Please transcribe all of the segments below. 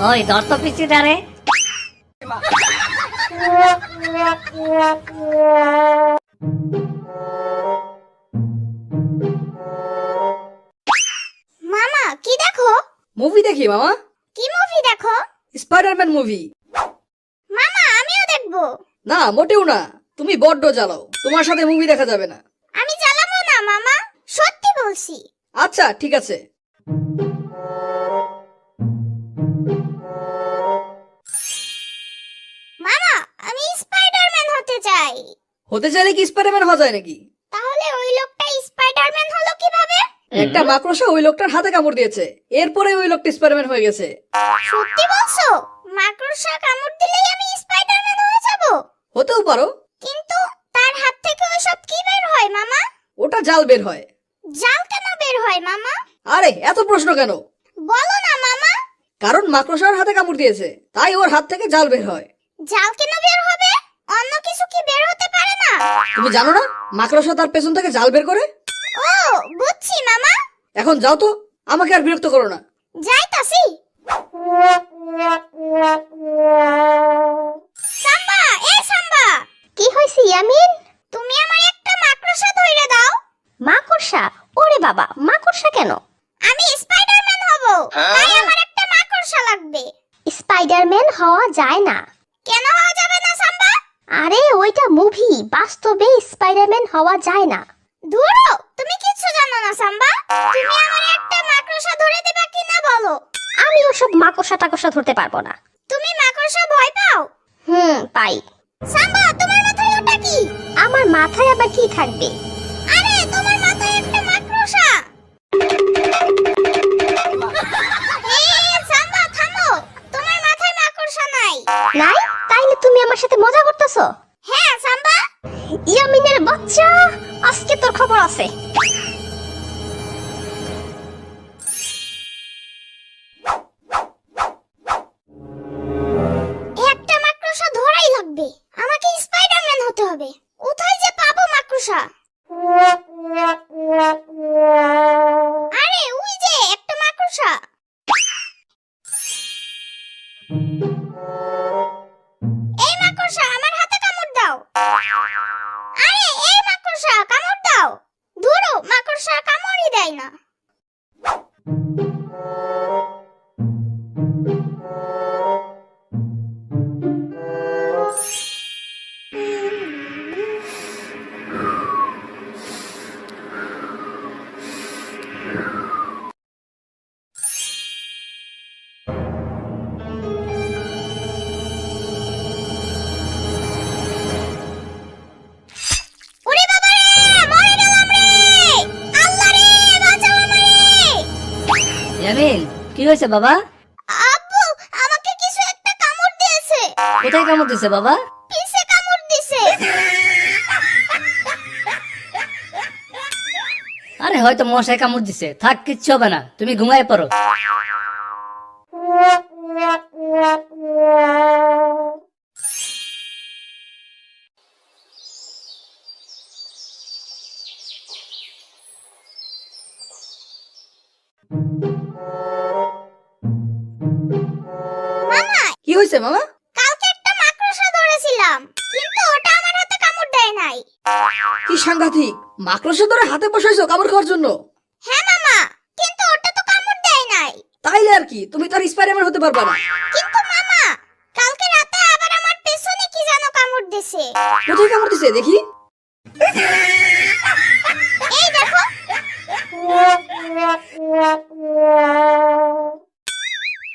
ওই ধর তো পিচিটারে। মামা কি দেখো? মুভি দেখি মামা। কি মুভি দেখো? Spiderman movie. মামা আমিও দেখবো। না মোটেও না, তুমি বড্ড জ্বালাও, তোমার সাথে মুভি দেখা যাবে না। আমি জ্বালাবো না মামা, সত্যি বলছি। আচ্ছা ঠিক আছে। মামা আমি স্পাইডারম্যান হতে চাই। হতে চাইলে কি স্পাইডারম্যান হওয়া যায় নাকি? তাহলে ওই লোকটা স্পাইডারম্যান হলো কিভাবে? একটা মাকড়সা ওই লোকটার হাতে কামড় দিয়েছে, এরপরে ওই লোকটা স্পাইডারম্যান হয়ে গেছে। সত্যি বলছো? মাকড়সা কামড় দিলেই আমি স্পাইডারম্যান হয়ে যাব? হতেও পারো। কিন্তু তার হাত থেকে ওইসব কি বের হয় মামা? ওটা জাল বের হয়। জাল কেন বের হয় মামা? আরে এত প্রশ্ন কেন? বলো না মামা। কারণ মাকড়সার হাতে কামড় দিয়েছে, তাই ওর হাত থেকে জাল বের হয়। জাল কেন বের হবে? অন্য কিছু কি বের হতে পারে না? তুমি জানো না মাকড়সা তার পেছন থেকে জাল বের করে? ও বুঝছি মামা। এখন যাও তো, আমাকে আর বিরক্ত করো না। যাইতাছি। সাম্বা, এ সাম্বা। কি হইছে ইয়ামিন? তুমি আমার একটা মাকড়সা ধইরা দাও। মাকড়সা? ওরে বাবা, মাকড়সা কেন? আমি স্পাইডারম্যান হব, তাই আমার একটা মাকড়সা লাগবে। স্পাইডারম্যান হওয়া যায় না। কেন হওয়া যাবে না সাম্বা? আরে ওইটা মুভি, বাস্তবে স্পাইডারম্যান হওয়া যায় না। ধুরো, তুমি কিছু জানো না সাম্বা। তুমি আমার একটা মাকড়সা ধরে দেবা কিনা বলো। আমি ওসব মাকড়সা টাকড়সা ধরতে পারবো না। তুমি মাকড়সা ভয় পাও? পাই। সাম্বা তোমার মাথায় ওটা কি? আমার মাথায় আবার কি থাকবে? আরে তোমার মাথায় একটা মাকড়সা। এই সাম্বা থামো, তোমার মাথায় মাকড়সা নাই। নাই? তাইলে তুমি আমার সাথে মজা করতেছো? হ্যাঁ সাম্বা। ইয়ামিনের বাচ্চা, আজকে তোর খবর আছে। একটা মাকড়সা ধরাই লাগবে, আমাকে স্পাইডারম্যান হতে হবে। কোথায় যে পাবো মাকড়সা? আরে ওই যে একটা মাকড়সা। এই মাকড়সা আমার হাতে কামড় দাও। আরে এই মাকড়সা কামড় দাও। ধুরো, মাকড়সা কামড়ই দেয় না। ওরে বাবা রে, মরে গেলাম রে। আল্লাহ রে, বাঁচাও আমারে। ইয়ামিন কি হয়েছে বাবা? আব্বু আমাকে কিছু একটা কামড় দিয়েছে। কোথায় কামড় দিছে বাবা? পিছে কামড় দিছে। আরে হয়তো মশায় কামড় দিছে, থাক কিচ্ছু হবে না, তুমি ঘুমায় পড়ো। মামা, কি হয়েছে মামা? কালকে একটা মাকড়সা ধরেছিলাম, কিন্তু ওটা আমার হাতে কামড় দেয় নাই। কি সাংঘাতিক, মাকড়সা ধরে হাতে বসাইছো কামড় খাওয়ার জন্য? হ্যাঁ মামা, কিন্তু ওটা তো কামড় দেয় নাই। তাইলে আর কি, তুমি তো আর স্পাইডারম্যান হতে পারবা না। কিন্তু মামা, কালকে রাতে আবার আমার পেছনে কি যেন কামড় দিছে। কোথায় কামড় দিছে দেখি? এই দেখো।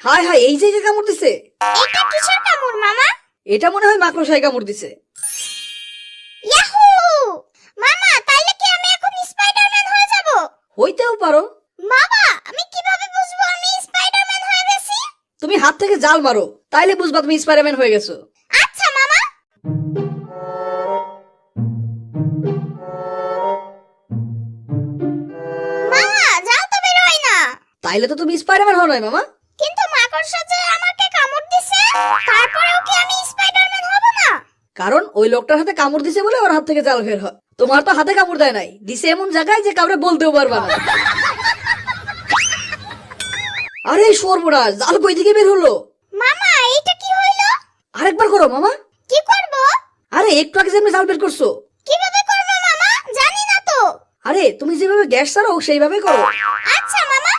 হায় হায়, এই জায়গায় কামড় দিছে। এটা কিসের কামড় মামা? এটা মনে হয় মাকড়সায় কামড় দিছে। ইয়াহু! মামা, তাইলে কি আমি এখন স্পাইডারম্যান হয়ে যাব? হইতেও পারো। বাবা, আমি কিভাবে বুঝবো আমি স্পাইডারম্যান হয়ে গেছি? তুমি হাত থেকে জাল মারো, তাইলে বুঝবা তুমি স্পাইডারম্যান হয়ে গেছো। আচ্ছা মামা। মামা, জাল তো বের হয় না। তাইলে তো তুমি স্পাইডারম্যান হও নাই মামা। কিন্তু মাকড়সা যে আমাকে কামড় দিছে, তারপরেও কি আমি স্পাইডারম্যান হব না? কারণ ওই লোকটার হাতে কামড় দিছে বলে ওর হাত থেকে জাল বের হয়। তোমার তো হাতে কামড় দেয় নাই, দিছে এমন জায়গায় যে কাউরে বলতেও পারবা না। আরে সর্বনাশ, জাল কই থেকে বের হলো? মামা এটা কি হইলো? আরেকবার করো মামা। কি করব? আরে একটু আগে যেমনি জাল বের করছো। কিভাবে করব মামা? জানি না তো। আরে তুমি যেভাবে গ্যাস ছাড়ো সেইভাবে করো। আচ্ছা মামা।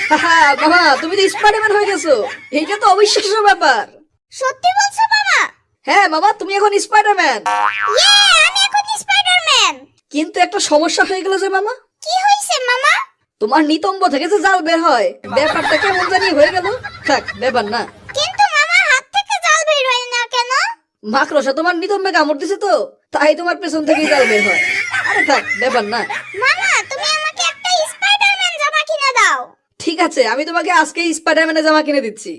হাহা, মামা তুমি তো স্পাইডারম্যান হয়ে গেছো। এইটা তো অবিশ্বাস্য ব্যাপার। সত্যি বলছো মামা? হ্যাঁ মামা, তুমি এখন স্পাইডারম্যান। ইয়ে, আমি এখন স্পাইডারম্যান। কিন্তু একটা সমস্যা হয়ে গেল যে মামা। কি হইছে মামা? তোমার নিতম্ব থেকে যে জাল বের হয়, ব্যাপারটা কেমন জানি হয়ে গেল। থাক, ব্যাপার না। কিন্তু মামা হাত থেকে জাল বের হয় না কেন? মাকড়সা তোমার নিতম্বে কামড় দিছে তো, তাই তোমার পেছন থেকেই জাল বের হয়। আরে থাক, ব্যাপার না। মামা তুমি আমাকে একটা স্পাইডারম্যান জামা কিনে দাও। ঠিক আছে, আমি তোমাকে আজকে স্পাইডারম্যানের জামা কিনে দিচ্ছি।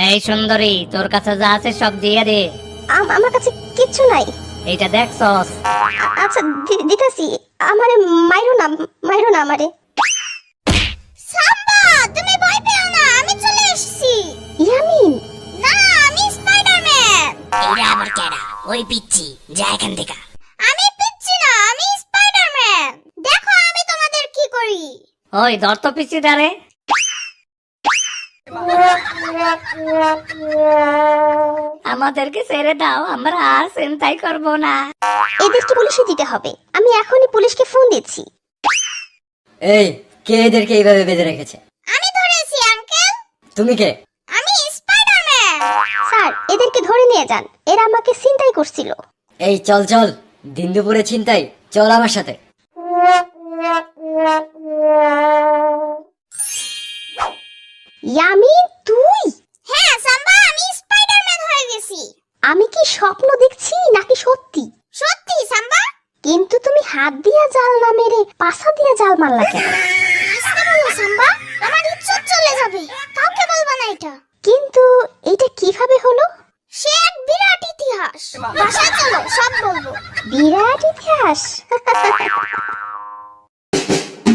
এই সুন্দরী, তোর কাছে যা আছে সব দিয়ে দে। আমার কাছে কিচ্ছু নাই। এইটা দেখছস? আচ্ছা দিতেছি। আমারে মাইরো না আমারে। সাম্বা, তুমি ভয় পেও না, আমি চলে এসেছি। ইয়ামিন, না আমি স্পাইডারম্যান। এরা আবার কেডা? ওই পিচ্ছি, যা এখান থেকে। আমি পিচ্ছি না, আমি স্পাইডারম্যান। দেখো আমি তোমাদের কি করি। ওই ধর তো পিছি দাঁড়ে। আমাদেরকে ছেড়ে দাও, আমরা আর চিন্তাই করব না। এদেরকে পুলিশে দিতে হবে। আমি এখনই পুলিশকে ফোন দিচ্ছি। এই, কে এদেরকে এইভাবে বেঁধে রেখেছে? আমি ধরেছি আঙ্কেল। তুমি কে? আমি স্পাইডারম্যান। স্যার এদেরকে ধরে নিয়ে যান, এরা আমাকে ছিনতাই করছিল। এই চল চল, দিন দুপুরে ছিনতাই, চল আমার সাথে। ইয়ামিন তুই? হ্যাঁ সাম্বা, আমি স্পাইডারম্যান হয়ে গেছি। আমি কি স্বপ্ন দেখছি নাকি সত্যি? সত্যি সাম্বা। কিন্তু তুমি হাত দিয়া জাল না মেরে পাছা দিয়া জাল মারলা কেন? আস্তে বলো সাম্বা, আমার ইজ্জত চলে যাবে। কাউকে বলবা না এটা। কিন্তু এটা কিভাবে হলো? সে এক বিরাট ইতিহাস। বাসায় চলো, সব বলবো। বিরাট ইতিহাস?